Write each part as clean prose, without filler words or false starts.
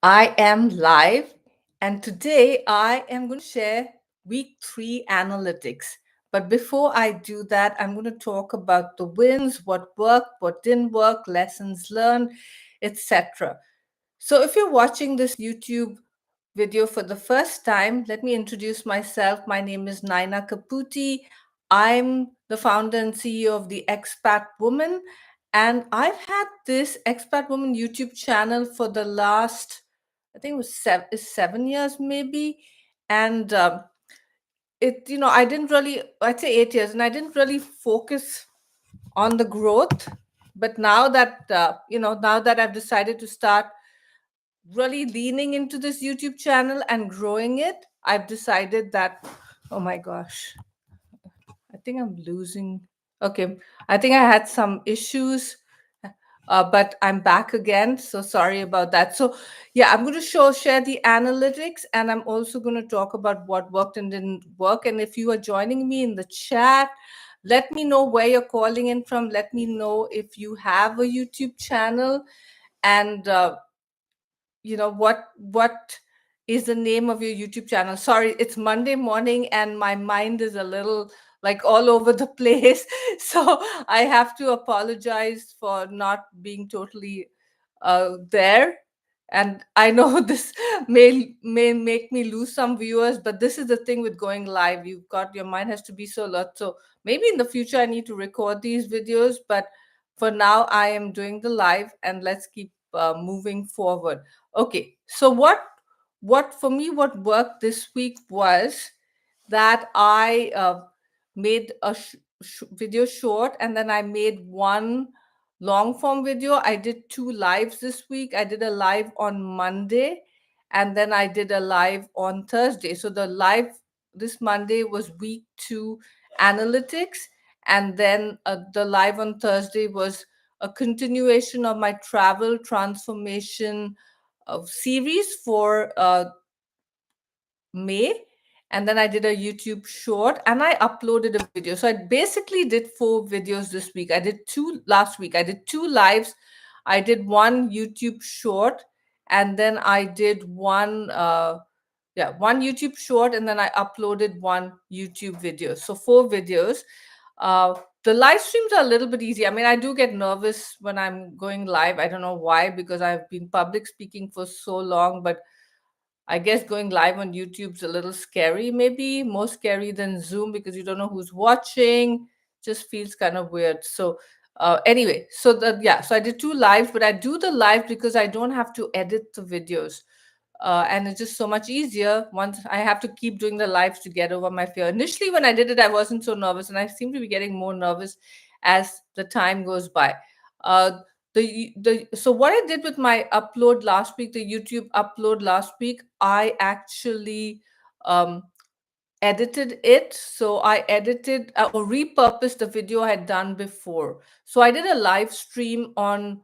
I am live, and today I am going to share week 3 analytics. But before I do that, I'm going to talk about the wins, what worked, what didn't work, lessons learned, etc. So if you're watching this YouTube video for the first time, let me introduce myself. My name is Naina Kaputi. I'm the founder and CEO of the Expat Woman, and I've had this Expat Woman YouTube channel for the last, I think it was 7 years maybe, and I didn't really, I'd say 8 years, and I didn't really focus on the growth. But now that now that I've decided to start really leaning into this YouTube channel and growing it, I've decided that, oh my gosh, I think I'm losing. Okay, I think I had some issues, but I'm back again. So sorry about that. So yeah, I'm going to share the analytics, and I'm also going to talk about what worked and didn't work. And if you are joining me in the chat, let me know where you're calling in from. Let me know if you have a YouTube channel, and what is the name of your YouTube channel. Sorry, it's Monday morning and my mind is a little like all over the place. So I have to apologize for not being totally there. And I know this may make me lose some viewers, but this is the thing with going live. You've got, your mind has to be so alert. So maybe in the future I need to record these videos, but for now I am doing the live, and let's keep moving forward. Okay, so what for me, what worked this week was that I made a video short, and then I made one long form video. I did two lives this week. I did a live on Monday, and then I did a live on Thursday. So the live this Monday was week 2 analytics, and then the live on Thursday was a continuation of my travel transformation series for May. And then I did a YouTube short, and I uploaded a video. So I basically did 4 videos this week. I did 2 last week. I did 2 lives. I did one YouTube short, and then I did one YouTube short, and then I uploaded one YouTube video. So 4 videos. Uh, the live streams are a little bit easy. I mean, I do get nervous when I'm going live. I don't know why, because I've been public speaking for so long, but I guess going live on YouTube's a little scary, maybe more scary than Zoom, because you don't know who's watching. Just feels kind of weird. So anyway, so I did 2 lives, but I do the live because I don't have to edit the videos. And it's just so much easier once I have to keep doing the lives to get over my fear. Initially, when I did it, I wasn't so nervous, and I seem to be getting more nervous as the time goes by. Uh, so what I did with my upload last week, the YouTube upload last week, I actually um, edited it. So I edited or repurposed the video I had done before. So I did a live stream on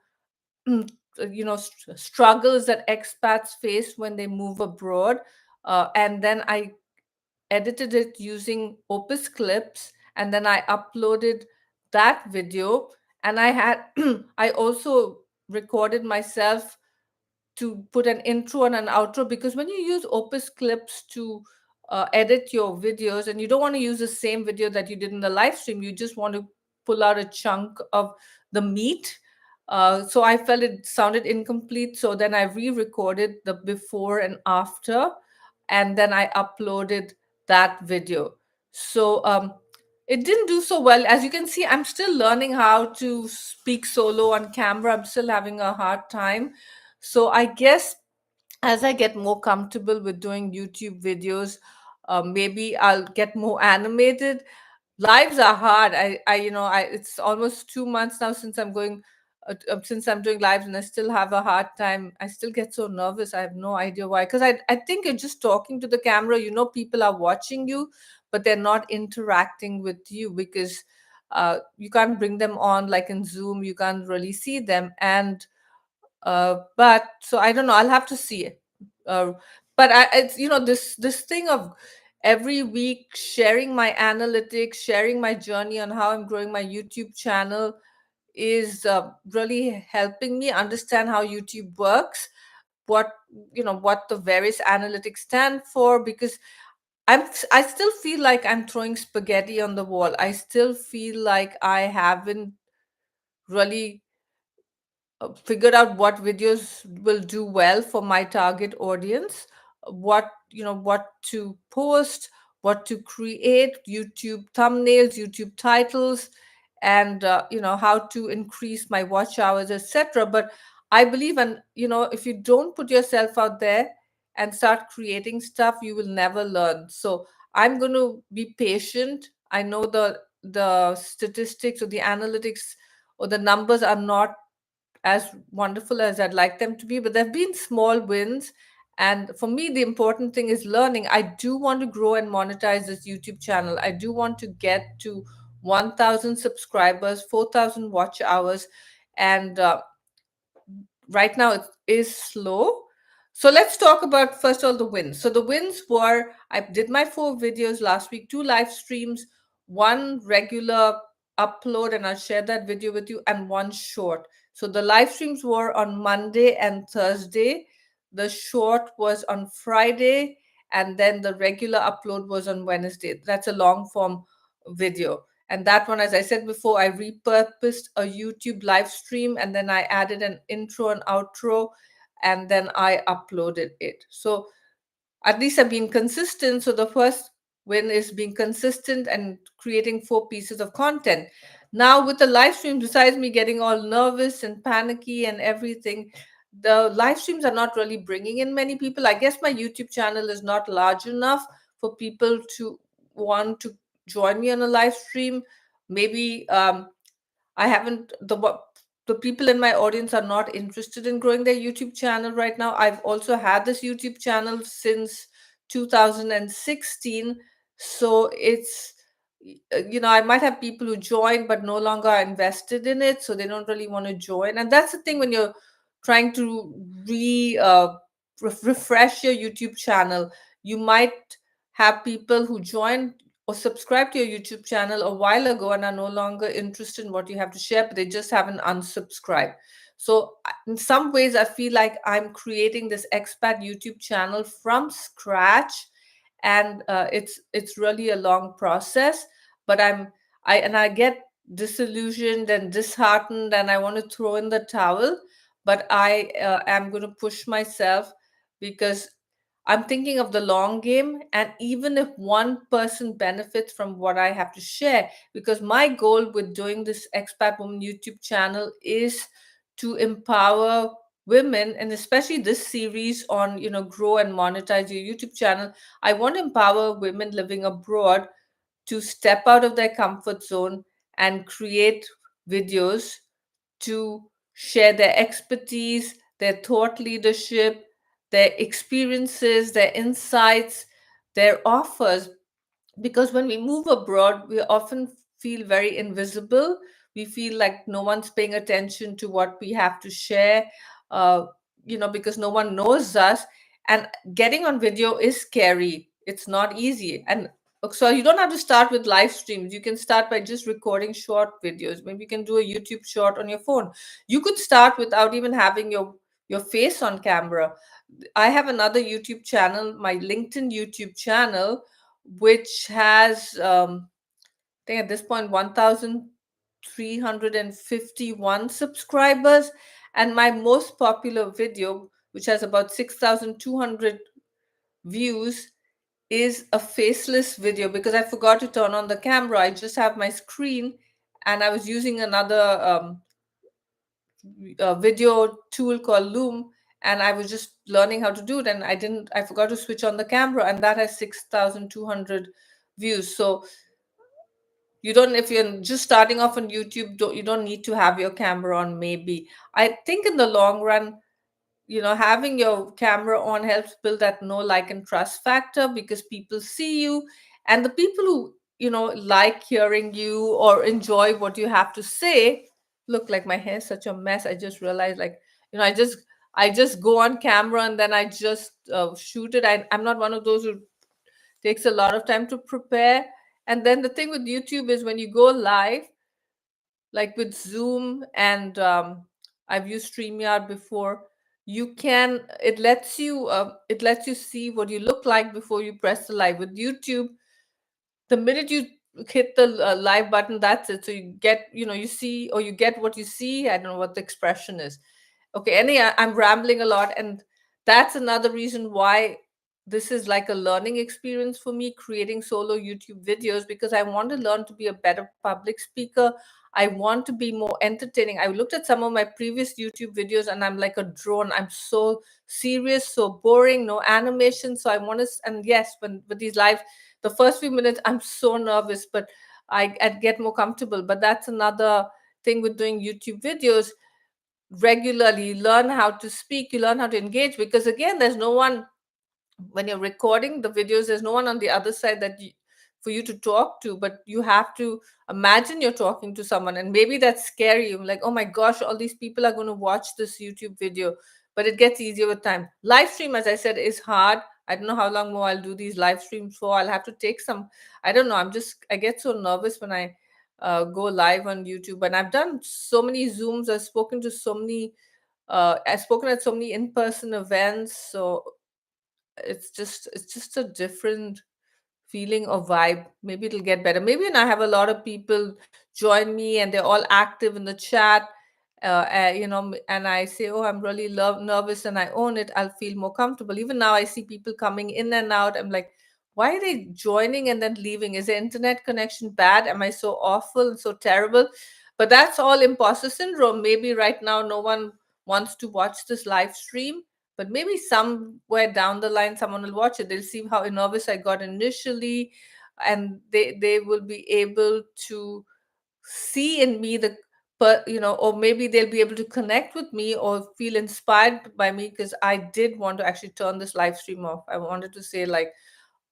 struggles that expats face when they move abroad, and then I edited it using Opus Clips, and then I uploaded that video. And I had I also recorded myself to put an intro and an outro, because when you use Opus Clips to edit your videos, and you don't want to use the same video that you did in the live stream, you just want to pull out a chunk of the meat. So I felt it sounded incomplete, so then I re-recorded the before and after, and then I uploaded that video. So it didn't do so well. As you can see, I'm still learning how to speak solo on camera. I'm still having a hard time. So I guess as I get more comfortable with doing YouTube videos, maybe I'll get more animated. Lives are hard. It's almost 2 months now since since I'm doing lives, and I still have a hard time. I still get so nervous. I have no idea why. Because I think you're just talking to the camera. People are watching you, but they're not interacting with you, because you can't bring them on like in Zoom. You can't really see them. And but so I don't know. I'll have to see it. Uh, but it's this thing of every week sharing my analytics, sharing my journey on how I'm growing my YouTube channel is really helping me understand how YouTube works. what what the various analytics stand for, because I still feel like I'm throwing spaghetti on the wall. I still feel like I haven't really figured out what videos will do well for my target audience, what to post, what to create, YouTube thumbnails, YouTube titles, and how to increase my watch hours, etc. But I believe, and if you don't put yourself out there and start creating stuff, you will never learn. So I'm going to be patient. I know the statistics or the analytics or the numbers are not as wonderful as I'd like them to be, but there have been small wins. And for me, the important thing is learning. I do want to grow and monetize this YouTube channel. I do want to get to 1,000 subscribers, 4,000 watch hours. And right now it is slow. So let's talk about first all the wins. So the wins were, I did my 4 videos last week, 2 live streams, 1 regular upload, and I'll share that video with you, and 1 short. So the live streams were on Monday and Thursday. The short was on Friday, and then the regular upload was on Wednesday. That's a long form video. And that one, as I said before, I repurposed a YouTube live stream, and then I added an intro and outro, and then I uploaded it. So at least I've been consistent. So the first win is being consistent and creating 4 pieces of content. Now with the live stream, besides me getting all nervous and panicky and everything, the live streams are not really bringing in many people. I guess my YouTube channel is not large enough for people to want to join me on a live stream. Maybe I haven't the people in my audience are not interested in growing their YouTube channel right now. I've also had this YouTube channel since 2016, so it's I might have people who join but no longer are invested in it, so they don't really want to join. And that's the thing when you're trying to refresh your YouTube channel. You might have people who joined or subscribed to your YouTube channel a while ago and are no longer interested in what you have to share, but they just haven't unsubscribed. So in some ways, I feel like I'm creating this expat YouTube channel from scratch, and it's really a long process. But I get disillusioned and disheartened, and I want to throw in the towel. But I am going to push myself, because I'm thinking of the long game. And even if one person benefits from what I have to share, because my goal with doing this Expat Woman YouTube channel is to empower women, and especially this series on, grow and monetize your YouTube channel. I want to empower women living abroad to step out of their comfort zone and create videos to share their expertise, their thought leadership, their experiences, their insights, their offers. Because when we move abroad, we often feel very invisible. We feel like no one's paying attention to what we have to share, uh, because no one knows us. And getting on video is scary. It's not easy. And so you don't have to start with live streams. You can start by just recording short videos. Maybe you can do a YouTube short on your phone. You could start without even having your face on camera. I have another YouTube channel, my LinkedIn YouTube channel, which has I think at this point 1,351 subscribers, and my most popular video, which has about 6,200 views, is a faceless video, because I forgot to turn on the camera. I just have my screen, and I was using another video tool called Loom, and I was just learning how to do it, and I forgot to switch on the camera, and that has 6,200 views. So you don't, if you're just starting off on YouTube, you don't need to have your camera on. Maybe I think in the long run, having your camera on helps build that know, like, and trust factor, because people see you, and the people who like hearing you or enjoy what you have to say. Look, like my hair's such a mess. I just realized, like, I just go on camera and then I just shoot it. I'm not one of those who takes a lot of time to prepare. And then the thing with YouTube is when you go live, like with Zoom, and I've used StreamYard before, you can it lets you see what you look like before you press the live. With YouTube, the minute you hit the live button, that's it. So you get, you see, or you get what you see. I don't know what the expression is. Okay, I'm rambling a lot, and that's another reason why this is like a learning experience for me, creating solo YouTube videos, because I want to learn to be a better public speaker. I want to be more entertaining. I looked at some of my previous YouTube videos and I'm like a drone. I'm so serious, so boring, no animation. So I want to, and yes, when with these live, the first few minutes, I'm so nervous, but I'd get more comfortable. But that's another thing with doing YouTube videos regularly. You learn how to speak, you learn how to engage, because again, there's no one when you're recording the videos, there's no one on the other side for you to talk to, but you have to imagine you're talking to someone, and maybe that's scary. You're like, oh my gosh, all these people are going to watch this YouTube video. But it gets easier with time. Live stream, as I said, is hard. I don't know how long more I'll do these live streams for. I'll have to take some, I don't know, I get so nervous when I go live on YouTube. And I've done so many Zooms, I've spoken at so many in-person events. So it's just a different feeling or vibe. Maybe it'll get better. Maybe when I have a lot of people join me and they're all active in the chat, and I say, oh, I'm really nervous, and I own it, I'll feel more comfortable. Even now, I see people coming in and out. I'm like, why are they joining and then leaving? Is the internet connection bad? Am I so awful and so terrible? But that's all imposter syndrome. Maybe right now, no one wants to watch this live stream, but maybe somewhere down the line someone will watch it. They'll see how nervous I got initially, and they will be able to see in me or maybe they'll be able to connect with me or feel inspired by me, because I did want to actually turn this live stream off. I wanted to say, like,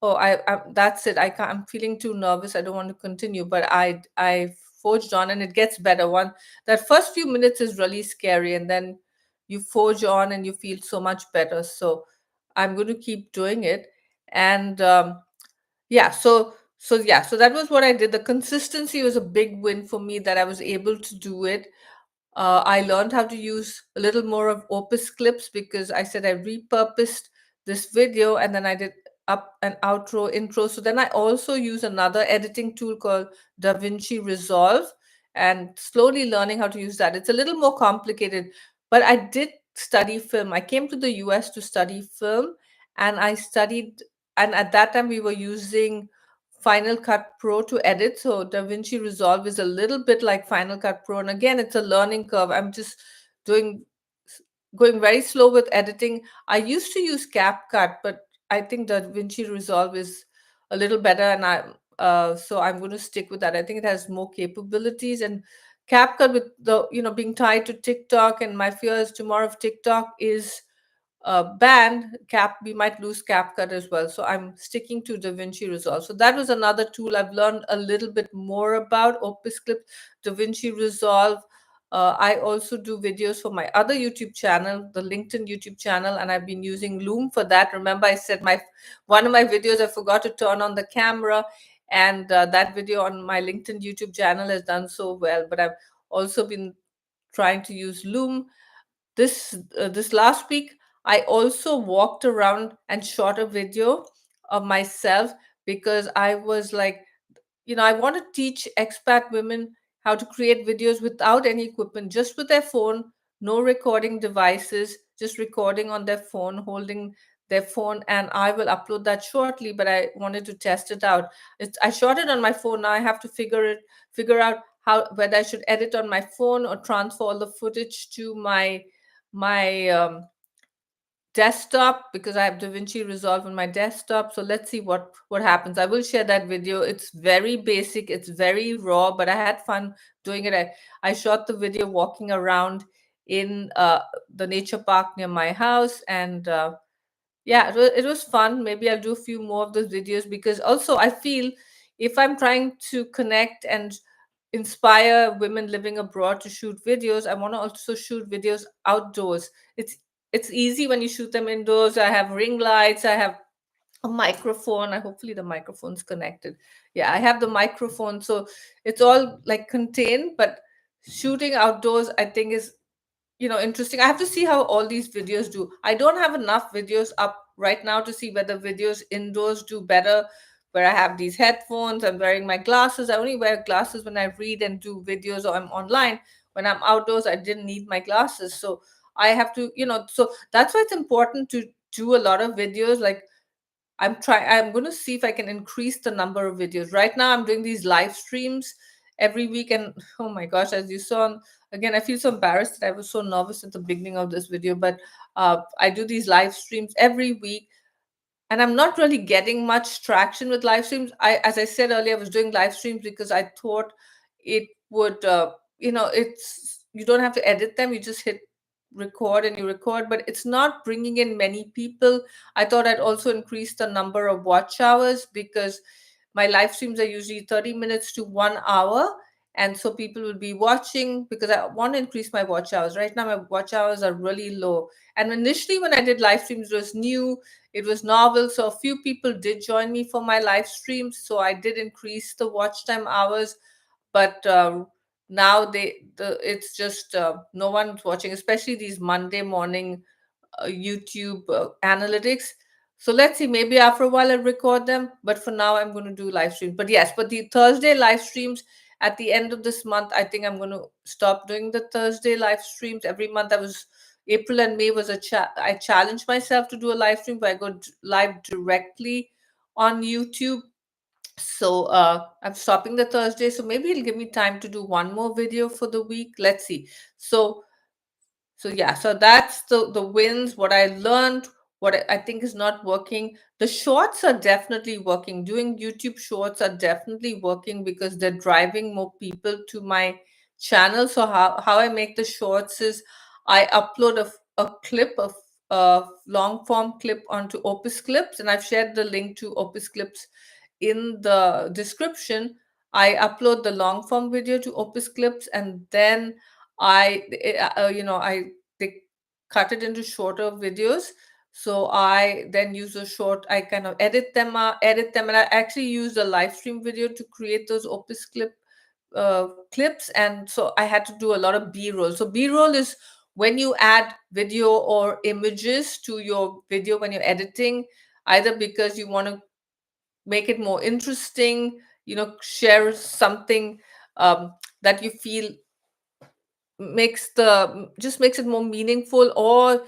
oh, I that's it, I'm feeling too nervous, I don't want to continue. But I forged on, and it gets better. One That first few minutes is really scary, and then you forge on and you feel so much better. So I'm going to keep doing it. And yeah, so that was what I did. The consistency was a big win for me, that I was able to do it. I learned how to use a little more of Opus clips, because I said I repurposed this video and then I did up an outro, intro. So then I also use another editing tool called DaVinci Resolve, and slowly learning how to use that. It's a little more complicated, but I did study film. I came to the US to study film, and and at that time we were using Final Cut Pro to edit. So DaVinci Resolve is a little bit like Final Cut Pro. And again, it's a learning curve. I'm just doing going very slow with editing. I used to use CapCut, but I think DaVinci Resolve is a little better, and so I'm going to stick with that. I think it has more capabilities. And CapCut, with the being tied to TikTok, and my fear is tomorrow if TikTok is banned, we might lose CapCut as well. So I'm sticking to DaVinci Resolve. So that was another tool I've learned a little bit more about. Opus Clip, DaVinci Resolve. I also do videos for my other YouTube channel, the LinkedIn YouTube channel, and I've been using Loom for that. Remember, I said one of my videos, I forgot to turn on the camera, and that video on my LinkedIn YouTube channel has done so well. But I've also been trying to use Loom. This last week, I also walked around and shot a video of myself, because I was like, I want to teach expat women how to create videos without any equipment, just with their phone, no recording devices, just recording on their phone, holding their phone, and I will upload that shortly. But I wanted to test it out. I shot it on my phone. Now I have to figure out whether I should edit on my phone or transfer all the footage to my desktop, because I have DaVinci Resolve on my desktop. So let's see what happens. I will share that video. It's very basic, it's very raw, but I had fun doing it. I shot the video walking around in the nature park near my house, and yeah, it was fun. Maybe I'll do a few more of those videos, because also I feel if I'm trying to connect and inspire women living abroad to shoot videos, I want to also shoot videos outdoors. It's easy when you shoot them indoors. I have ring lights, I have a microphone. Hopefully the microphone's connected. Yeah, I have the microphone, so it's all like contained. But shooting outdoors, I think, is interesting. I have to see how all these videos do. I don't have enough videos up right now to see whether videos indoors do better, where I have these headphones, I'm wearing my glasses. I only wear glasses when I read and do videos or I'm online. When I'm outdoors, I didn't need my glasses. So I have to, so that's why it's important to do a lot of videos. Like, I'm going to see if I can increase the number of videos. Right now I'm doing these live streams every week, and oh my gosh, as you saw, again, I feel so embarrassed that I was so nervous at the beginning of this video, but I do these live streams every week, and I'm not really getting much traction with live streams. As I said earlier, I was doing live streams because I thought it would, it's, you don't have to edit them. You just hit record and you record, but it's not bringing in many people. I thought I'd also increase the number of watch hours, because my live streams are usually 30 minutes to 1 hour. And so people will be watching, because I want to increase my watch hours. Right now, my watch hours are really low. And initially, when I did live streams, it was new, it was novel. So a few people did join me for my live streams. So I did increase the watch time hours. But now it's just no one's watching, especially these Monday morning YouTube analytics. So let's see, maybe after a while I'll record them. But for now, I'm going to do live streams. But yes, but the Thursday live streams at the end of this month, I think I'm going to stop doing the Thursday live streams. Every month April and May was I challenged myself to do a live stream, but I go live directly on YouTube. So I'm stopping the Thursday. So maybe it'll give me time to do one more video for the week. Let's see. So yeah, so that's the wins, what I learned, what I think is not working. The shorts are definitely working. Doing YouTube shorts are definitely working because they're driving more people to my channel. So how I make the shorts is I upload a clip of a long form clip onto Opus Clips, and I've shared the link to Opus Clips in the description. I upload the long form video to Opus Clips, and then they cut it into shorter videos. So I then use a short, I kind of edit them, and I actually use a live stream video to create those Opus clips. And so I had to do a lot of B-roll. So B-roll is when you add video or images to your video when you're editing, either because you want to make it more interesting, share something that you feel makes it more meaningful, or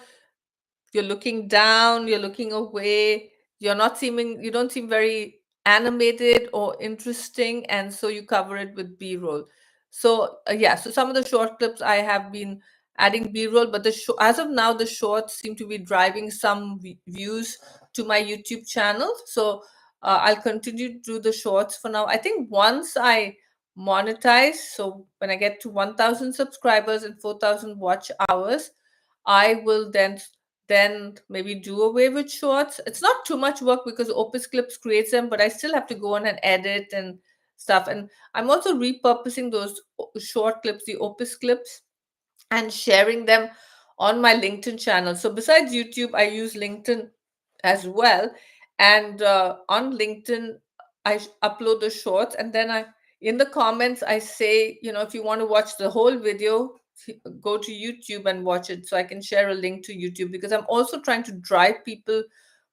you're looking down, you're looking away, you don't seem very animated or interesting, and so you cover it with b-roll. So yeah, so some of the short clips I have been adding b-roll, but as of now the shorts seem to be driving some views to my YouTube channel. So I'll continue to do the shorts for now. I think once I monetize, so when I get to 1,000 subscribers and 4,000 watch hours, I will then maybe do away with shorts. It's not too much work because Opus Clips creates them, but I still have to go on and edit and stuff. And I'm also repurposing those short clips, the Opus Clips, and sharing them on my LinkedIn channel. So besides YouTube, I use LinkedIn as well. And on LinkedIn, I upload the shorts, and then in the comments, I say, if you want to watch the whole video, go to YouTube and watch it. So I can share a link to YouTube, because I'm also trying to drive people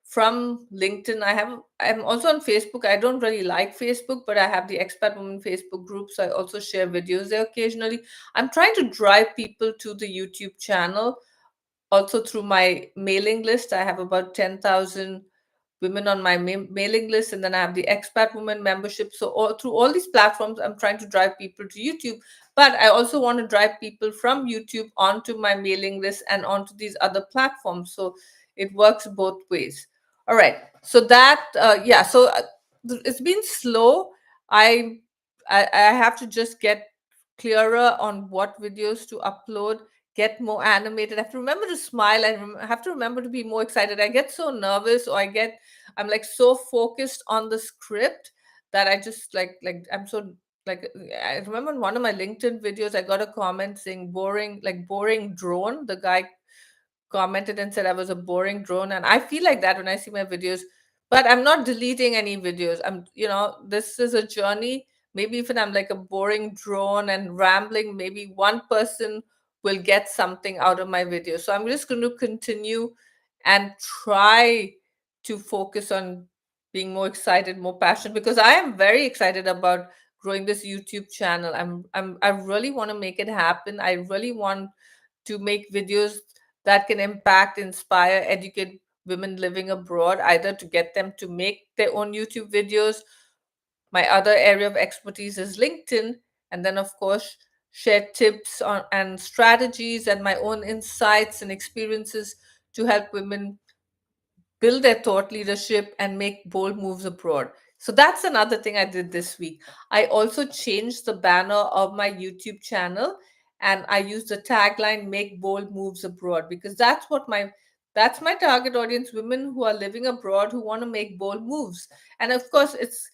from LinkedIn. I'm also on Facebook. I don't really like Facebook, but I have the Expat Woman Facebook group, so I also share videos there occasionally. I'm trying to drive people to the YouTube channel also through my mailing list. I have about 10,000 women on my mailing list, and then I have the Expat Woman membership. So through all these platforms, I'm trying to drive people to YouTube, but I also want to drive people from YouTube onto my mailing list and onto these other platforms. So it works both ways. All right. So it's been slow. I, I have to just get clearer on what videos to upload, get more animated. I have to remember to smile. I have to remember to be more excited. I get so nervous, or I'm like so focused on the script that I just I'm so like I remember in one of my LinkedIn videos, I got a comment saying boring drone. The guy commented and said I was a boring drone, and I feel like that when I see my videos. But I'm not deleting any videos. This is a journey. Maybe if I'm like a boring drone and rambling, maybe one person will get something out of my video. So I'm just going to continue and try to focus on being more excited, more passionate, because I am very excited about growing this YouTube channel. I really want to make it happen. I really want to make videos that can impact, inspire, educate women living abroad, either to get them to make their own YouTube videos. My other area of expertise is LinkedIn, and then, of course, share tips on, and strategies and my own insights and experiences to help women build their thought leadership and make bold moves abroad. So that's another thing I did this week. I also changed the banner of my YouTube channel, and I used the tagline "Make bold moves abroad" because that's my target audience, women who are living abroad who want to make bold moves. And of course, it's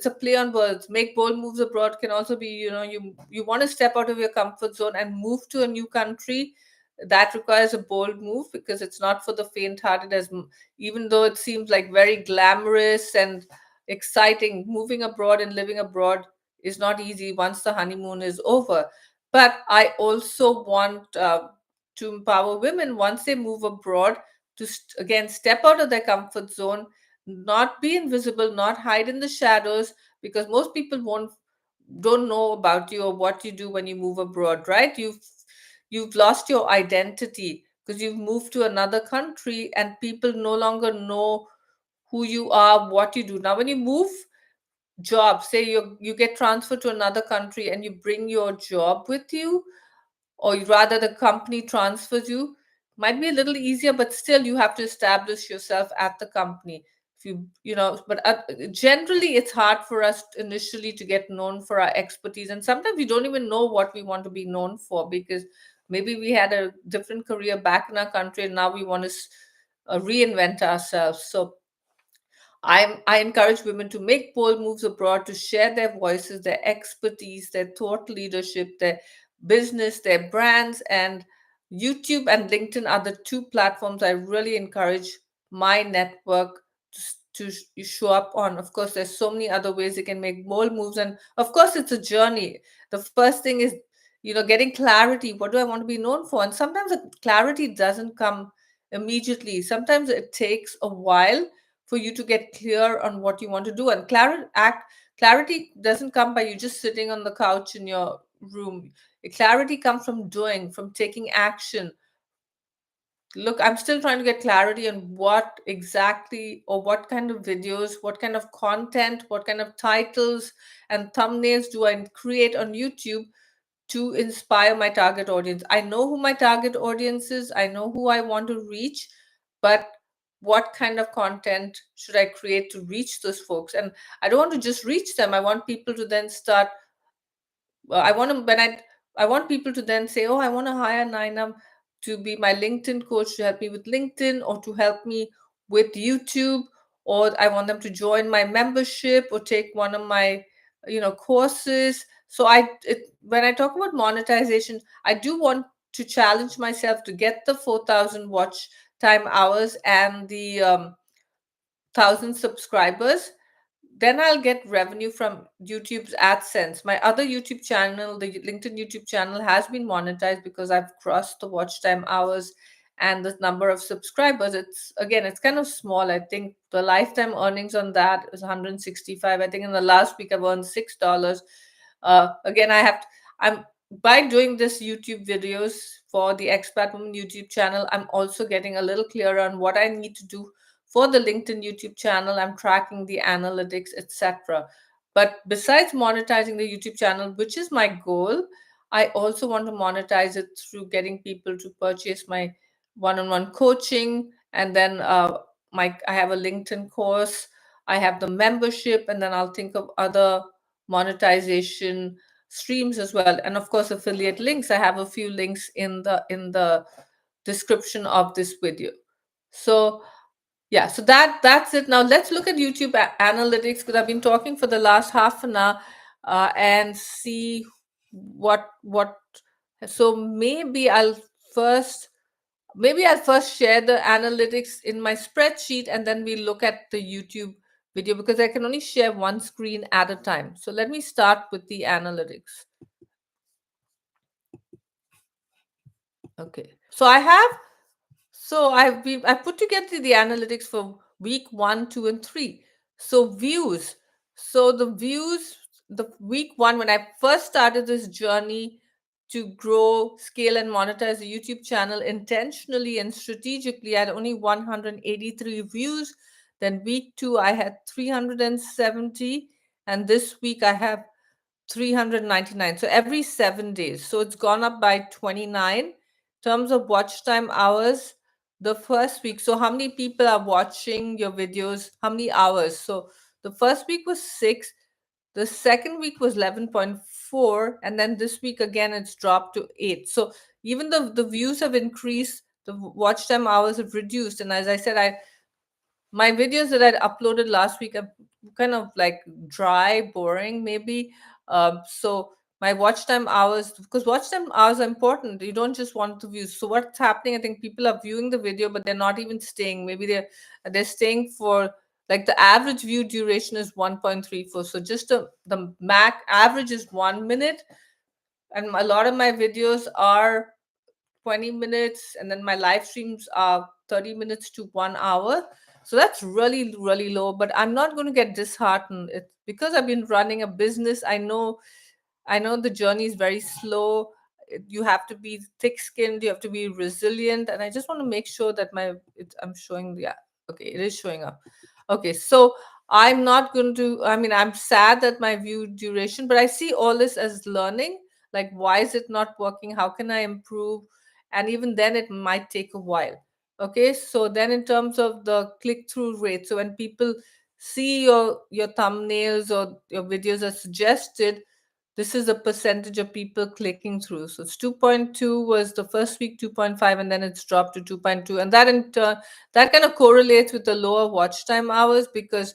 a play on words. Make bold moves abroad can also be, you want to step out of your comfort zone and move to a new country. That requires a bold move because it's not for the faint-hearted. Even though it seems like very glamorous and exciting, moving abroad and living abroad is not easy once the honeymoon is over. But I also want to empower women once they move abroad to again step out of their comfort zone, not be invisible, not hide in the shadows, because most people won't don't know about you or what you do when you move abroad, right? You've lost your identity because you've moved to another country and people no longer know who you are, what you do. Now when you move job, say you get transferred to another country and you bring your job with you, or rather the company transfers you, might be a little easier, but still you have to establish yourself at the company. If but generally it's hard for us initially to get known for our expertise, and sometimes we don't even know what we want to be known for, because maybe we had a different career back in our country and now we want to reinvent ourselves. So I encourage women to make bold moves abroad, to share their voices, their expertise, their thought leadership, their business, their brands. And YouTube and LinkedIn are the two platforms I really encourage my network to show up on. Of course, there's so many other ways you can make bold moves. And of course, it's a journey. The first thing is, getting clarity. What do I want to be known for? And sometimes the clarity doesn't come immediately. Sometimes it takes a while for you to get clear on what you want to do. And clarity doesn't come by you just sitting on the couch in your room. Clarity comes from doing, from taking action. Look, I'm still trying to get clarity on what exactly, or what kind of videos, what kind of content, what kind of titles and thumbnails do I create on YouTube to inspire my target audience. I know who my target audience is, I know who I want to reach, but what kind of content should I create to reach those folks? And I don't want to just reach them. I want people to then start. I want to when I want people to then say, "Oh, I want to hire Nainam to be my LinkedIn coach to help me with LinkedIn, or to help me with YouTube, or I want them to join my membership or take one of my courses." So when I talk about monetization, I do want to challenge myself to get the 4,000 watch time hours and the 1,000 subscribers. Then I'll get revenue from YouTube's AdSense. My other YouTube channel, the LinkedIn YouTube channel, has been monetized because I've crossed the watch time hours and the number of subscribers. It's kind of small. I think the lifetime earnings on that is 165. I think in the last week I've earned $6. Again, I'm by doing this YouTube videos for the Expat Woman YouTube channel, I'm also getting a little clearer on what I need to do for the LinkedIn YouTube channel. I'm tracking the analytics, etc. But besides monetizing the YouTube channel, which is my goal, I also want to monetize it through getting people to purchase my one-on-one coaching, and then I have a LinkedIn course, I have the membership, and then I'll think of other monetization streams as well. And of course, affiliate links. I have a few links in the description of this video. So yeah, so that's it. Now let's look at YouTube analytics, because I've been talking for the last half an hour, and see what. So first maybe I'll first share the analytics in my spreadsheet, and then we look at the YouTube video, because I can only share one screen at a time. So let me start with the analytics. Okay. I put together the analytics for week 1, 2, and 3. So views. So the views, the week one, when I first started this journey to grow, scale, and monetize a YouTube channel intentionally and strategically, I had only 183 views. Then week two, I had 370. And this week I have 399. So every 7 days. So it's gone up by 29. In terms of watch time hours, the first week. So how many people are watching your videos? How many hours? So the first week was 6. The second week was 11.4. And then this week again, it's dropped to 8. So even though the views have increased, the watch time hours have reduced. And as I said, my videos that I uploaded last week are kind of like dry, boring, maybe. So my watch time hours, because watch time hours are important. You don't just want to view. So what's happening? I think people are viewing the video, but they're not even staying. Maybe they're staying for, like, the average view duration is 1.34. So just the max average is 1 minute, and a lot of my videos are 20 minutes, and then my live streams are 30 minutes to 1 hour. So that's really, really low, but I'm not going to get disheartened. It's because I've been running a business. I know the journey is very slow. You have to be thick skinned, you have to be resilient. And I just want to make sure that I'm showing, yeah, okay, it is showing up. Okay, so I'm not going to, I mean, I'm sad that my view duration, but I see all this as learning. Like, why is it not working? How can I improve? And even then, it might take a while. Okay, so then in terms of the click through rate, so when people see your thumbnails or your videos are suggested, this is a percentage of people clicking through. So it's 2.2 was the first week, 2.5, and then it's dropped to 2.2. And that in turn, that kind of correlates with the lower watch time hours, because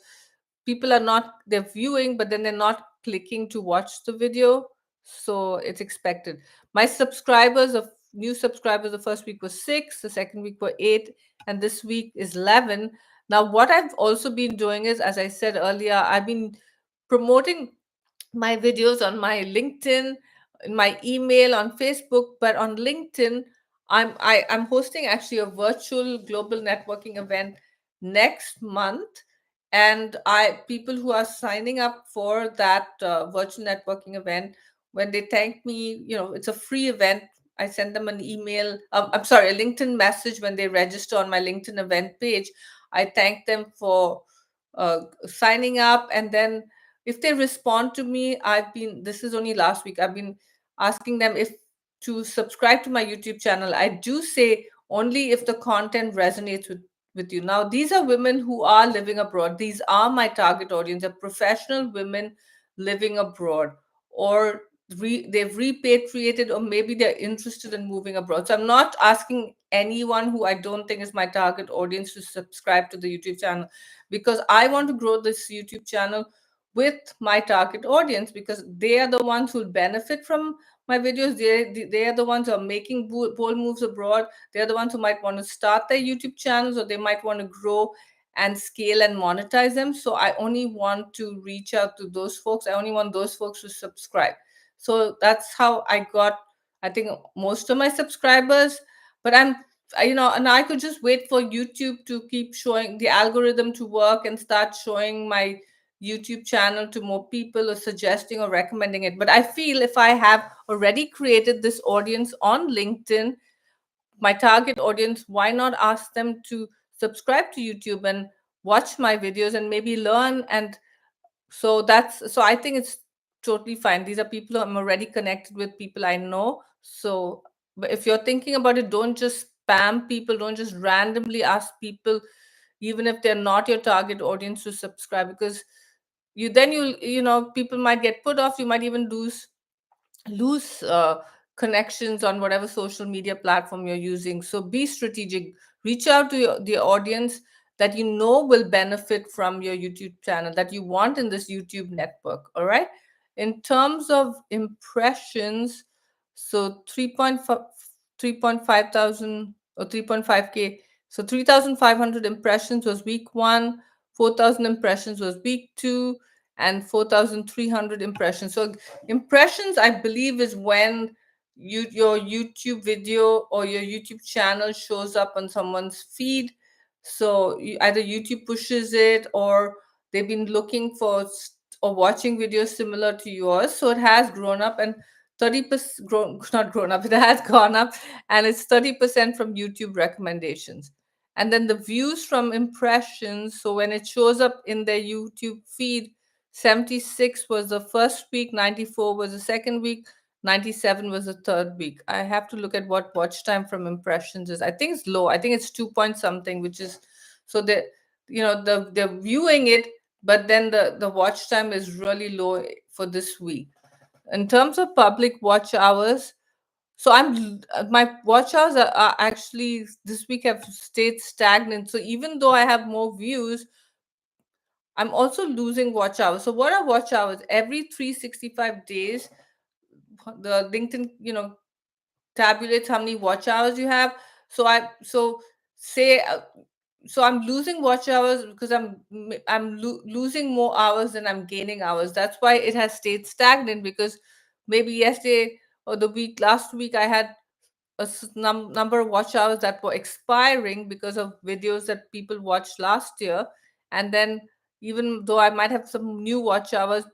people are not, they're viewing, but then they're not clicking to watch the video. So it's expected. My subscribers of new subscribers, the first week was 6, the second week were 8, and this week is 11. Now, what I've also been doing is, as I said earlier, I've been promoting my videos on my LinkedIn, in my email, on Facebook. But on LinkedIn, I'm hosting actually a virtual global networking event next month. And I people who are signing up for that virtual networking event, when they thank me, it's a free event. I send them an email, I'm sorry, a LinkedIn message when they register on my LinkedIn event page. I thank them for signing up. And then if they respond to me, this is only last week, I've been asking them if to subscribe to my YouTube channel. I do say only if the content resonates with you. Now, these are women who are living abroad. These are my target audience, are professional women living abroad, or they've repatriated, or maybe they're interested in moving abroad. So I'm not asking anyone who I don't think is my target audience to subscribe to the YouTube channel, because I want to grow this YouTube channel with my target audience, because they are the ones who will benefit from my videos. They are the ones who are making bold moves abroad. They're the ones who might want to start their YouTube channels, or they might want to grow and scale and monetize them. So I only want to reach out to those folks. I only want those folks to subscribe. So that's how I got, I think, most of my subscribers. But and I could just wait for YouTube to keep showing the algorithm to work and start showing my YouTube channel to more people, or suggesting or recommending it. But I feel if I have already created this audience on LinkedIn, my target audience, why not ask them to subscribe to YouTube and watch my videos and maybe learn? And so I think it's totally fine. These are people who I'm already connected with, people I know. So but if you're thinking about it, don't just spam people, don't just randomly ask people, even if they're not your target audience, to subscribe, because people might get put off. You might even lose connections on whatever social media platform you're using. So be strategic. Reach out to the audience that you know will benefit from your YouTube channel, that you want in this YouTube network. All right. In terms of impressions, so 3.5 thousand, or 3.5K. So 3,500 impressions was week one, 4,000 impressions was week two, and 4,300 impressions. So impressions, I believe, is when your YouTube video or your YouTube channel shows up on someone's feed. So either YouTube pushes it, or they've been looking for or watching videos similar to yours. So it has grown up, and 30% grown, not grown up, it has gone up, and it's 30% from YouTube recommendations. And then the views from impressions. So when it shows up in their YouTube feed, 76 was the first week, 94 was the second week, 97 was the third week. I have to look at what watch time from impressions is. I think it's low. I think it's 2 point something, which is, so that, they're viewing it, but then the watch time is really low for this week. In terms of public watch hours, so my watch hours are actually this week have stayed stagnant. So even though I have more views, I'm also losing watch hours. So what are watch hours? Every 365 days, the LinkedIn, tabulates how many watch hours you have. So say so I'm losing watch hours because I'm losing more hours than I'm gaining hours. That's why it has stayed stagnant, because maybe yesterday or the week last week I had number of watch hours that were expiring because of videos that people watched last year. And then, even though I might have some new watch hours,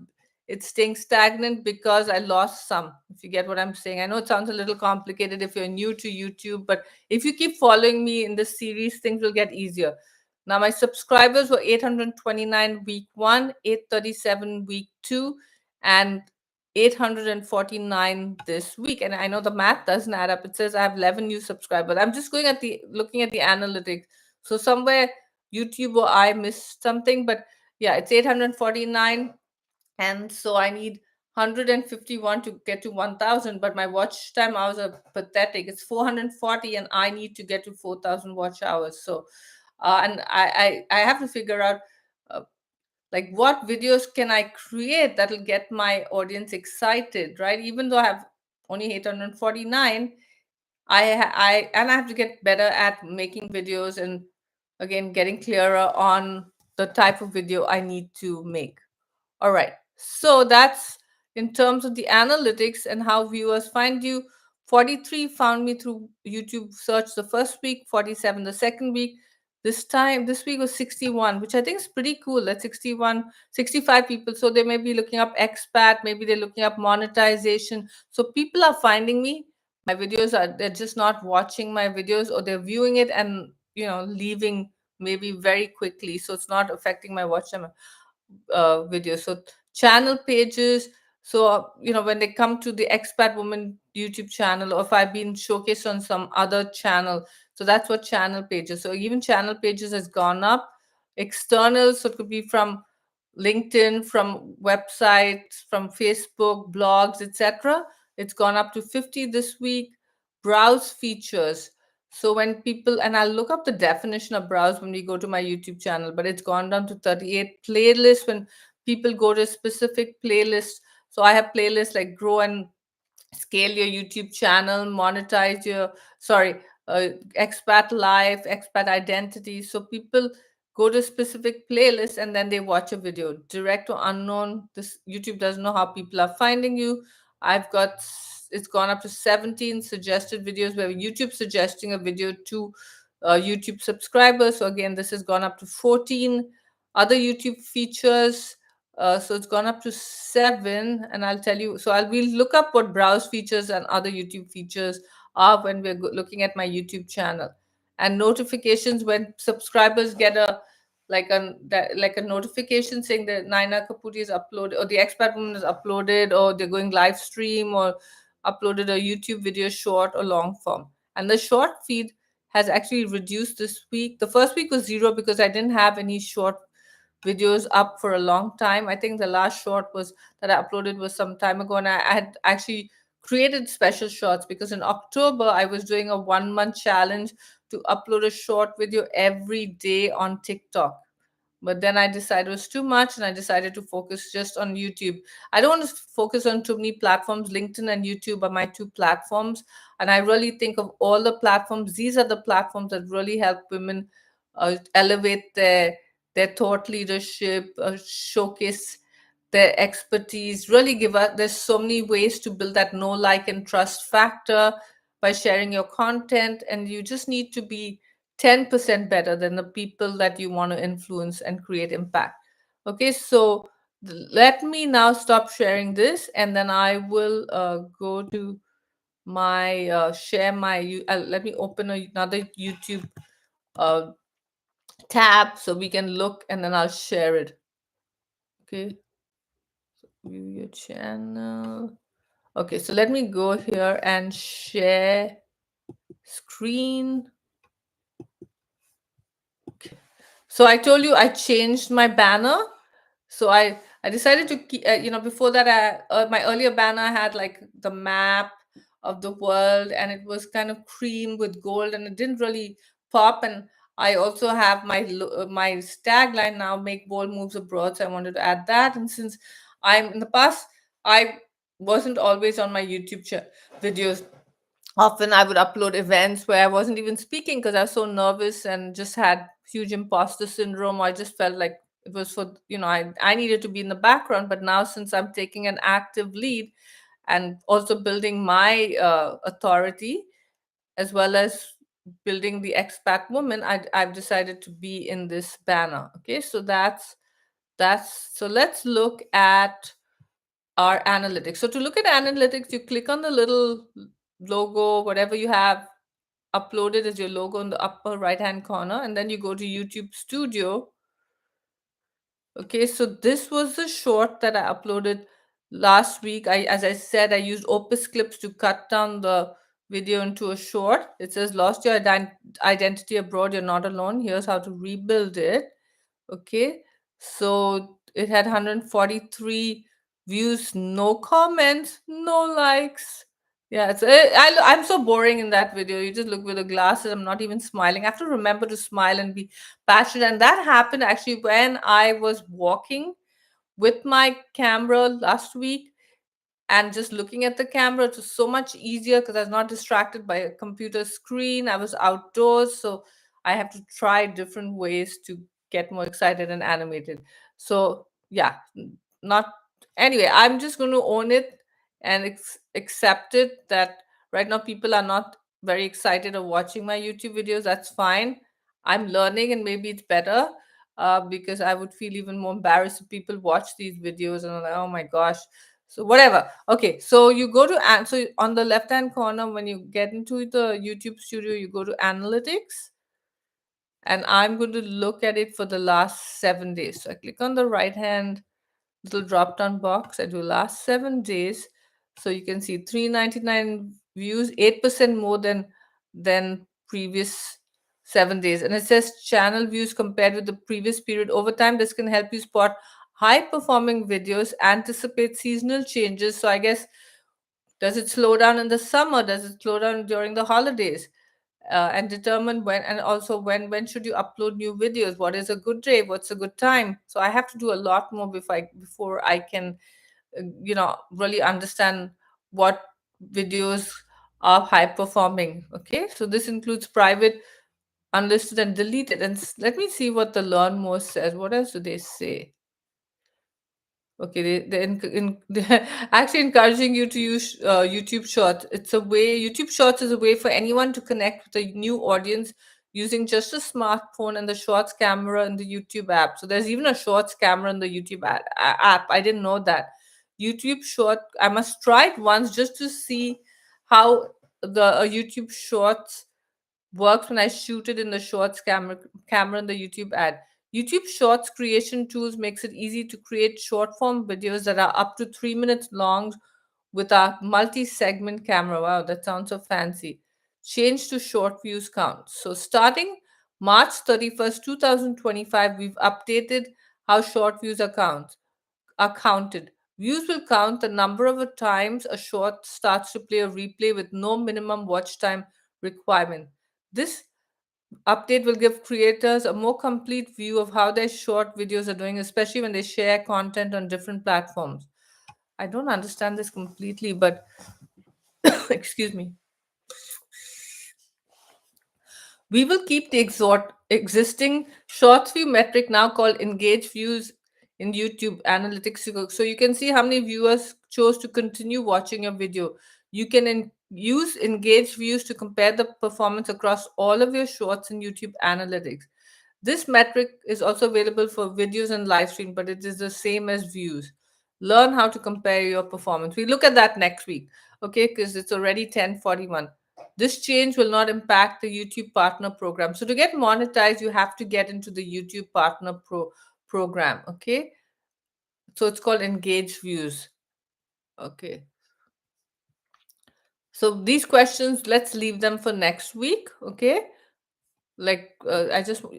it's staying stagnant because I lost some, if you get what I'm saying. I know it sounds a little complicated if you're new to YouTube, but if you keep following me in this series, things will get easier. Now, my subscribers were 829 week 1, 837 week 2, and 849 this week. And I know the math doesn't add up. It says I have 11 new subscribers. I'm just looking at the analytics. So somewhere YouTube or I missed something, but yeah, it's 849. And so I need 151 to get to 1000, but my watch time hours are pathetic. It's 440, and I need to get to 4000 watch hours. So and I have to figure out uh, like what videos can I create that'll get my audience excited, right? Even though I have only 849, I have to get better at making videos, and again getting clearer on the type of video I need to make. All right. So that's in terms of the analytics and how viewers find you. 43 found me through YouTube search the first week, 47 the second week. This week was 61, which I think is pretty cool. That's 61, 65 people. So they may be looking up expat, maybe they're looking up monetization. So people are finding me. My videos they're just not watching my videos, or they're viewing it and leaving maybe very quickly. So it's not affecting my watch time videos. So channel pages. So when they come to the expat woman YouTube channel, or if I've been showcased on some other channel, so that's what channel pages. So even channel pages has gone up. External, so it could be from LinkedIn, from websites, from Facebook, blogs, etc. It's gone up to 50 this week. Browse features. So when people, and I'll look up the definition of browse when we go to my YouTube channel, but it's gone down to 38. Playlists, when people go to a specific playlist. So I have playlists like grow and scale your YouTube channel, monetize your, sorry, expat life, expat identity. So people go to specific playlists and then they watch a video. Direct or unknown, this YouTube doesn't know how people are finding you. I've got, it's gone up to 17 suggested videos, where YouTube suggesting a video to YouTube subscribers. So again, this has gone up to 14. Other YouTube features, so it's gone up to 7, and I'll tell you. So we'll look up what browse features and other YouTube features are when we're looking at my YouTube channel. And notifications, when subscribers get a like a notification saying that Naina Kapuri is uploaded, or the expat woman is uploaded, or they're going live stream, or uploaded a YouTube video, short or long form. And the short feed has actually reduced this week. The first week was 0 because I didn't have any short videos up for a long time. I think the last short was that I uploaded was some time ago, and I had actually created special shorts because in October I was doing a 1 month challenge to upload a short video every day on TikTok. But then I decided it was too much, and I decided to focus just on YouTube. I don't want to focus on too many platforms. LinkedIn and YouTube are my two platforms. And I really think of all the platforms, these are the platforms that really help women elevate their thought leadership, showcase their expertise, really give us, there's so many ways to build that know, like, and trust factor by sharing your content. And you just need to be 10% better than the people that you want to influence and create impact. Okay, so let me now stop sharing this, and then I will go to my share my let me open another YouTube uh, tab so we can look, and then I'll share it. Okay, view your channel. Okay, so let me go here and share screen. So I told you I changed my banner. So I decided to keep, before that, my earlier banner had like the map of the world, and it was kind of cream with gold, and it didn't really pop. And I also have my tagline now, make bold moves abroad. So I wanted to add that. And since I'm in the past, I wasn't always on my YouTube videos. Often I would upload events where I wasn't even speaking because I was so nervous and just had huge imposter syndrome. I just felt like it was for, I needed to be in the background. But now, since I'm taking an active lead and also building my authority, as well as building the expat woman, I've decided to be in this banner. Okay, so so let's look at our analytics. So to look at analytics, you click on the little logo, whatever you have uploaded as your logo in the upper right hand corner, and then you go to YouTube Studio. Okay, so this was the short that I uploaded last week. As I said, I used Opus clips to cut down the video into a short. It says, lost your identity abroad, you're not alone. Here's how to rebuild it. Okay, so it had 143 views, no comments, no likes. Yeah, I'm so boring in that video. You just look with the glasses. I'm not even smiling. I have to remember to smile and be passionate. And that happened actually when I was walking with my camera last week, and just looking at the camera. It was so much easier because I was not distracted by a computer screen. I was outdoors, so I have to try different ways to get more excited and animated. So yeah, not anyway. I'm just going to own it and accept it that right now people are not very excited of watching my YouTube videos. That's fine. I'm learning, and maybe it's better. Because I would feel even more embarrassed if people watch these videos and are like, oh my gosh. So whatever. Okay, so you go to so on the left hand corner, when you get into the YouTube Studio, you go to analytics, and I'm going to look at it for the last 7 days. So I click on the right hand little drop down box. I do last 7 days, so you can see 399 views, 8% more than previous 7 days. And it says channel views compared with the previous period. Over time, this can help you spot high performing videos, anticipate seasonal changes. So I guess, does it slow down in the summer, does it slow down during the holidays, and determine when, and also when should you upload new videos, what is a good day, what's a good time. So I have to do a lot more before I can really understand what videos are high performing. Okay, so this includes private, unlisted, and deleted. And let me see what the learn more says. What else do they say? Okay, they're actually encouraging you to use YouTube Shorts. YouTube Shorts is a way for anyone to connect with a new audience using just a smartphone and the Shorts camera in the YouTube app. So there's even a Shorts camera in the YouTube app. I didn't know that. YouTube Short, I must try it once just to see how the YouTube Shorts works when I shoot it in the Shorts camera in the YouTube ad. YouTube Shorts creation tools makes it easy to create short form videos that are up to 3 minutes long with a multi-segment camera. Wow, that sounds so fancy. Change to short views count. So starting March 31st, 2025, we've updated how short views are counted. Views will count the number of times a short starts to play or replay with no minimum watch time requirement. This update will give creators a more complete view of how their short videos are doing, especially when they share content on different platforms. I don't understand this completely, but excuse me. We will keep the existing short view metric, now called engaged views, in YouTube analytics. So you can see how many viewers chose to continue watching your video. You can use engaged views to compare the performance across all of your shorts in YouTube analytics. This metric is also available for videos and live stream, but it is the same as views. Learn how to compare your performance. We look at that next week, okay? Because it's already 10:41. This change will not impact the YouTube Partner Program. So to get monetized, you have to get into the YouTube Partner Program, okay? So it's called Engaged Views, okay? So these questions, let's leave them for next week, okay? Like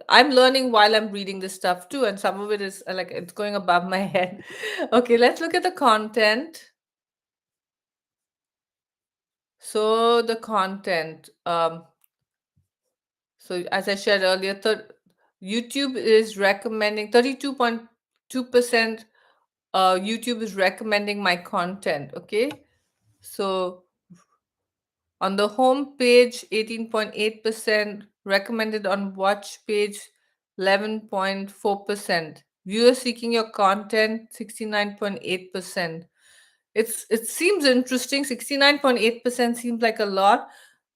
I'm learning while I'm reading this stuff too, and some of it is like it's going above my head. Okay, let's look at the content. So the content, so as I shared earlier, YouTube is recommending 32.2%. YouTube is recommending my content. Okay, so on the home page, 18.8%, recommended on watch page, 11.4%. Viewers seeking your content, 69.8%. It seems interesting. 69.8% seems like a lot,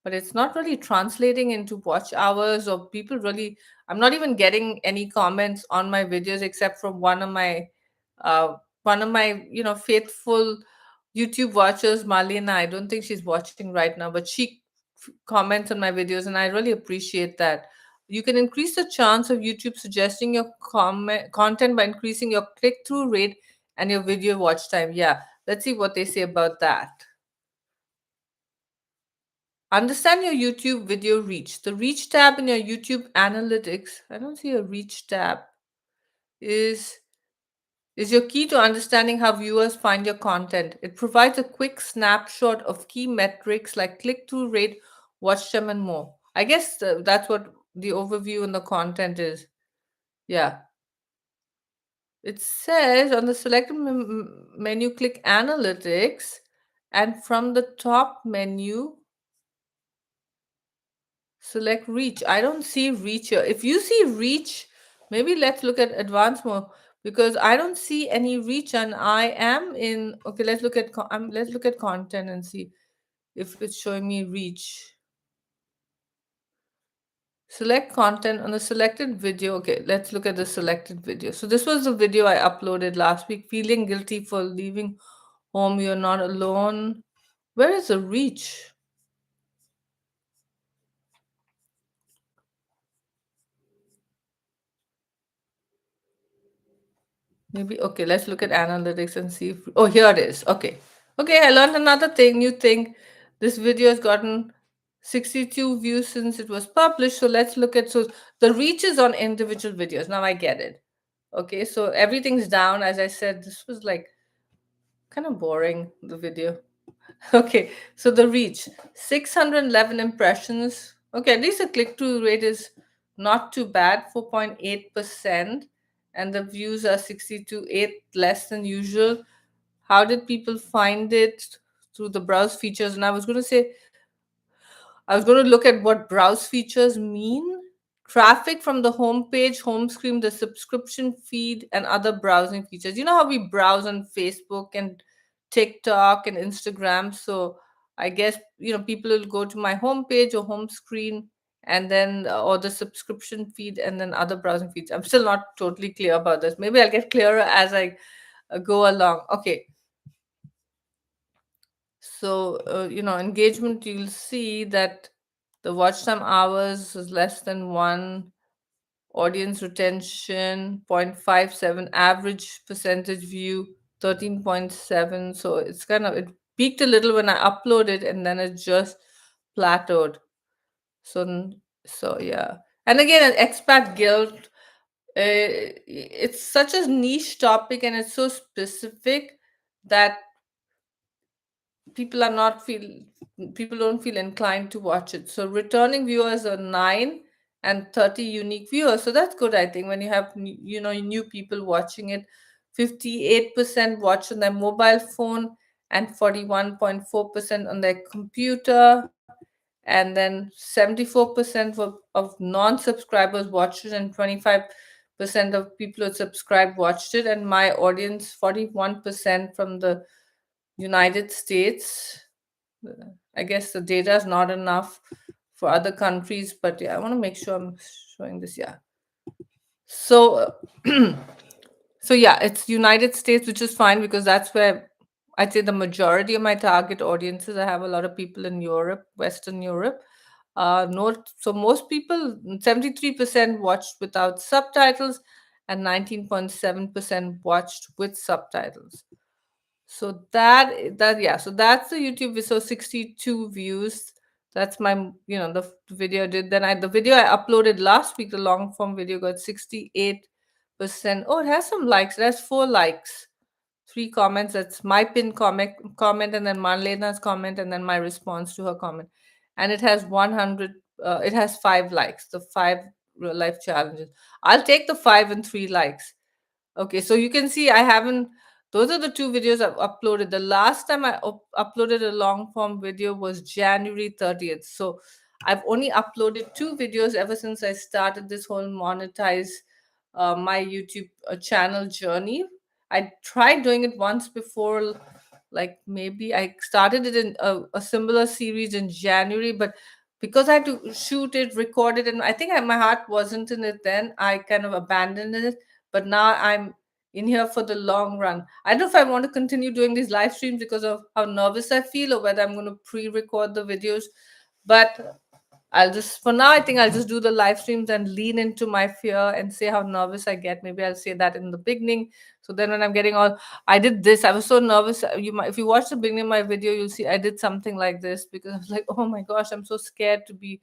but it's not really translating into watch hours or people really. I'm not even getting any comments on my videos except from uh faithful YouTube watchers, Marlena. I don't think she's watching right now, but she comments on my videos, and I really appreciate that. You can increase the chance of YouTube suggesting your content by increasing your click through rate and your video watch time. Yeah, let's see what they say about that. Understand your YouTube video reach. The reach tab in your YouTube analytics, I don't see a reach tab, is is your key to understanding how viewers find your content. It provides a quick snapshot of key metrics like click through rate, watch time, and more. I guess that's what the overview and the content is. Yeah. It says on the selected menu, click analytics, and from the top menu, select reach. I don't see reach here. If you see reach, maybe let's look at advanced more because I don't see any reach and I am in. Okay, let's look at content and see if it's showing me reach. Select content on the selected video. Okay, let's look at the selected video. So this was the video I uploaded last week. Feeling guilty for leaving home. You're not alone. Where is the reach? Maybe, okay, let's look at analytics and see if, oh, here it is. Okay. Okay, I learned another thing. You think this video has gotten 62 views since it was published. So let's look at, so the reach is on individual videos. Now I get it. Okay, so everything's down. As I said, this was like kind of boring, the video. Okay, so the reach, 611 impressions. Okay, at least the click-through rate is not too bad, 4.8%, and the views are 8 less than usual. How did people find it? Through the browse features. And I was going to look at what browse features mean. Traffic from the home page, home screen, the subscription feed, and other browsing features. You know how we browse on Facebook and TikTok and Instagram? So I guess, people will go to my home page or home screen and then, or the subscription feed and then other browsing feeds. I'm still not totally clear about this. Maybe I'll get clearer as I go along. Okay. So, engagement, you'll see that the watch time hours is less than one, audience retention 0.57, average percentage view 13.7. So it peaked a little when I uploaded and then it just plateaued. So yeah. And again, an expat guilt, it's such a niche topic and it's so specific that people are not feel people don't feel inclined to watch it. So returning viewers are 9 and 30 unique viewers. So that's good, I think, when you have new people watching it. 58% watch on their mobile phone and 41.4% on their computer. And then 74% of non-subscribers watch it and 25% percent of people who subscribed watched it, and my audience 41% from the United States. I guess the data is not enough for other countries, but yeah, I want to make sure I'm showing this. Yeah. So, so yeah, it's United States, which is fine because that's where I'd say the majority of my target audiences. I have a lot of people in Europe, Western Europe. No, so most people, 73% watched without subtitles, and 19.7% watched with subtitles. So yeah, so that's the YouTube. So 62 views. That's my, the video I did. Then the video I uploaded last week, the long form video, got 68%. Oh, it has some likes. It has 4 likes, 3 comments. That's my pin comment, and then Marlena's comment, and then my response to her comment. And it has 100. It has 5 likes. The 5 real life challenges. I'll take the 5 and 3 likes. Okay, so you can see I haven't. Those are the 2 videos I've uploaded. The last time I uploaded a long form video was January 30th. So I've only uploaded 2 videos ever since I started this whole monetize my YouTube channel journey. I tried doing it once before, like maybe I started it in a similar series in January, but because I had to shoot it, record it, and I think my heart wasn't in it then, I kind of abandoned it. But now I'm in here for the long run. I don't know if I want to continue doing these live streams because of how nervous I feel, or whether I'm going to pre-record the videos. But I'll just, for now, I think I'll just do the live streams and lean into my fear and say how nervous I get. Maybe I'll say that in the beginning. So then when I'm getting all, I did this, I was so nervous. If you watch the beginning of my video, you'll see I did something like this because I was like, oh my gosh, I'm so scared to be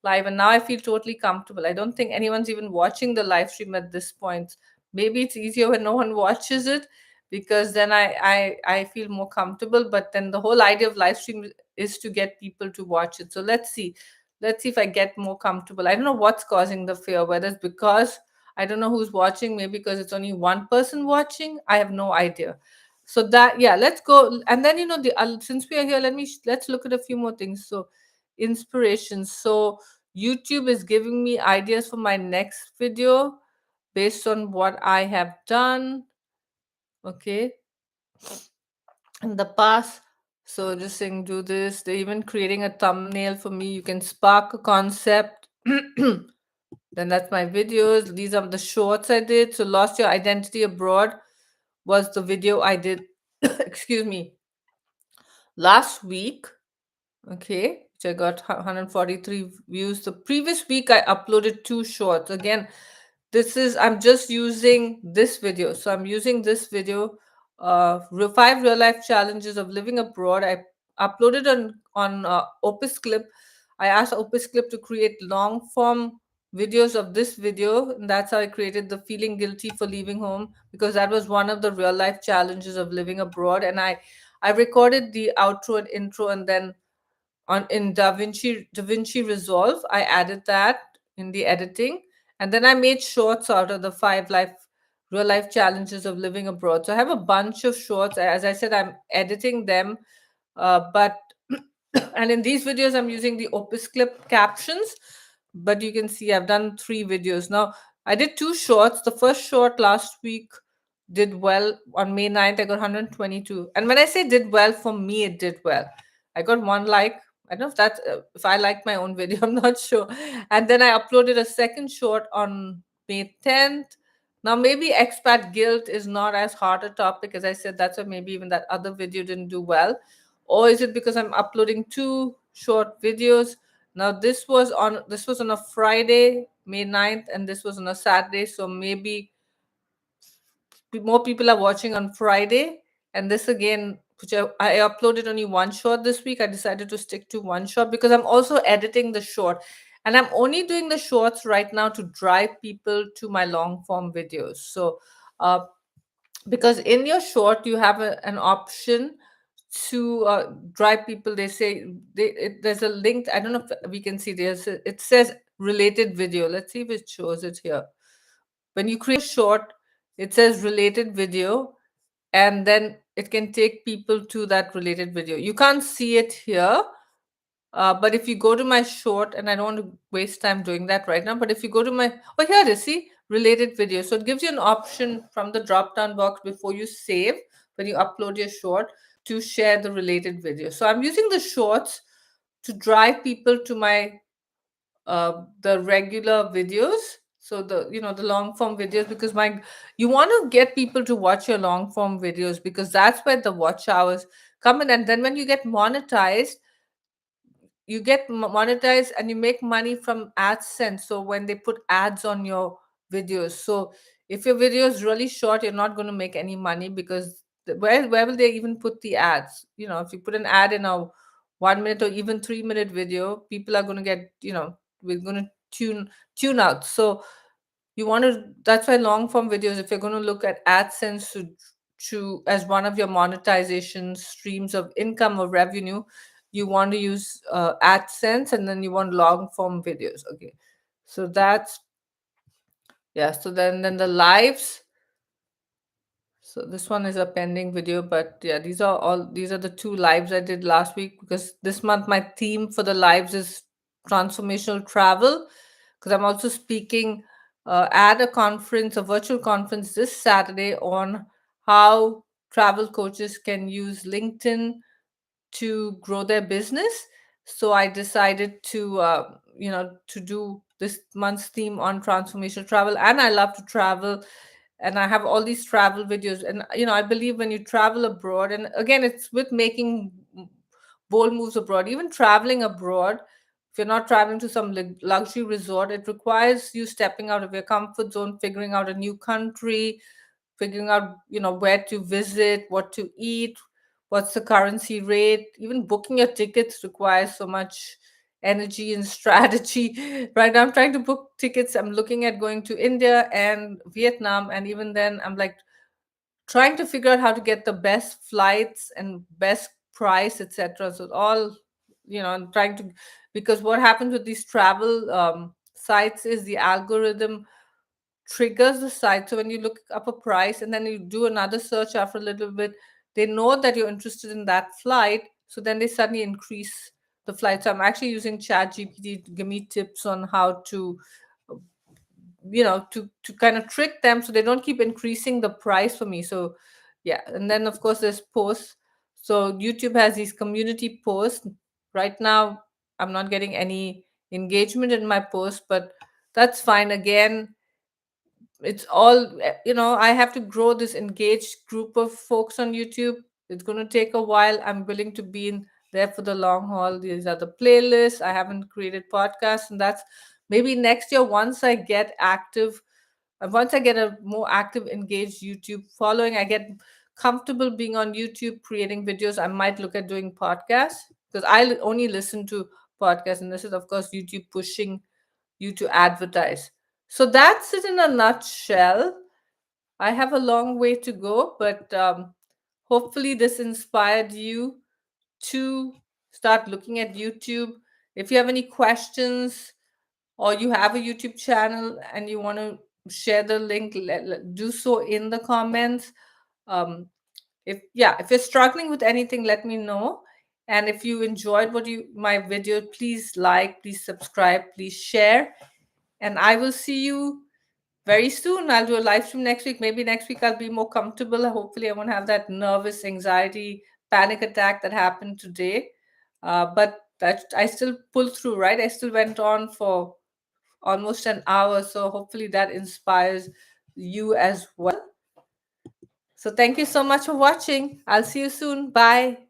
live. And now I feel totally comfortable. I don't think anyone's even watching the live stream at this point. Maybe it's easier when no one watches it, because then I feel more comfortable. But then the whole idea of live stream is to get people to watch it. So let's see if I get more comfortable. I don't know what's causing the fear, whether it's because I don't know who's watching, maybe because it's only one person watching. I have no idea. So that, yeah, let's go. And then, since we are here, let's look at a few more things. So inspiration. So YouTube is giving me ideas for my next video based on what I have done. Okay. In the past. So just saying, do this. They're even creating a thumbnail for me. You can spark a concept. Then that's my videos. These are the shorts I did. So Lost Your Identity Abroad was the video I did, excuse me, last week. Okay, which I got 143 views. The previous week I uploaded 2 shorts. Again, I'm just using this video. So I'm using this video, 5 real life challenges of living abroad. I uploaded on Opus Clip. I asked Opus Clip to create long form videos of this video, and that's how I created the feeling guilty for leaving home, because that was one of the real life challenges of living abroad. And I recorded the outro and intro, and then in DaVinci Resolve, I added that in the editing, and then I made shorts out of the 5 real life challenges of living abroad. So I have a bunch of shorts. As I said, I'm editing them, but and in these videos I'm using the Opus Clip captions. But you can see I've done 3 videos now. I did 2 shorts. The first short last week did well. On May 9th I got 122, and when I say did well, for me it did well. I got 1 like. I don't know if that's if I liked my own video. I'm not sure. And then I uploaded a second short on May 10th. Now maybe expat guilt is not as hard a topic as I said. That's why maybe even that other video didn't do well. Or is it because I'm uploading 2 short videos? Now this was on a Friday, May 9th, and this was on a Saturday. So maybe more people are watching on Friday. And this again, which I uploaded only 1 short this week. I decided to stick to 1 short because I'm also editing the short. And I'm only doing the shorts right now to drive people to my long form videos. So because in your short you have an option to drive people. They say there's a link. I don't know if we can see it says related video. Let's see if it shows it here. When you create a short, it says related video, and then it can take people to that related video. You can't see it here, But if you go to my short, and I don't want to waste time doing that right now, but if you go to my, oh, here it is, see, related videos. So it gives you an option from the drop down box before you save, when you upload your short, to share the related video. So I'm using the shorts to drive people to my the regular videos. So the long form videos, because you want to get people to watch your long form videos, because that's where the watch hours come in. And then when you get monetized, you get monetized and you make money from AdSense. So when they put ads on your videos, so if your video is really short, you're not going to make any money, because where will they even put the ads? If you put an ad in a 1 minute or even 3 minute video, people are going to get, we're going to tune out. So that's why long form videos, if you're going to look at AdSense to as one of your monetization streams of income or revenue, you want to use AdSense, and then you want long form videos. Okay, so that's, yeah. So then the lives. So this one is a pending video, but yeah, these are the two lives I did last week, because this month my theme for the lives is transformational travel, because I'm also speaking at a virtual conference this Saturday on how travel coaches can use LinkedIn to grow their business. So I decided to do this month's theme on transformational travel. And I love to travel, and I have all these travel videos. And I believe when you travel abroad, and again, it's with making bold moves abroad, even traveling abroad, if you're not traveling to some luxury resort, it requires you stepping out of your comfort zone, figuring out a new country, figuring out where to visit, what to eat, what's the currency rate. Even booking your tickets requires so much energy and strategy. Right now I'm trying to book tickets. I'm looking at going to India and Vietnam, and even then I'm like trying to figure out how to get the best flights and best price, etc. So all, I'm trying to, because what happens with these travel sites is the algorithm triggers the site. So when you look up a price and then you do another search after a little bit, they know that you're interested in that flight. So then they suddenly increase the flight. So I'm actually using ChatGPT to give me tips on how to, to kind of trick them so they don't keep increasing the price for me. So yeah. And then of course there's posts. So YouTube has these community posts. Right now, I'm not getting any engagement in my post, but that's fine. Again, it's all, I have to grow this engaged group of folks on YouTube. It's going to take a while. I'm willing to be in there for the long haul. These are the playlists. I haven't created podcasts, and that's maybe next year, once I get active, once I get a more active, engaged YouTube following, I get comfortable being on YouTube creating videos, I might look at doing podcasts, because I only listen to podcasts, and this is of course YouTube pushing you to advertise. So that's it in a nutshell. I have a long way to go, but hopefully this inspired you to start looking at YouTube. If you have any questions, or you have a YouTube channel and you want to share the link, do so in the comments. Um, if you're struggling with anything, let me know. And if you enjoyed my video, please like, please subscribe, please share. And I will see you very soon. I'll do a live stream next week. Maybe next week I'll be more comfortable. Hopefully, I won't have that nervous, anxiety, panic attack that happened today. But that I still pulled through, right? I still went on for almost an hour. So hopefully that inspires you as well. So thank you so much for watching. I'll see you soon. Bye.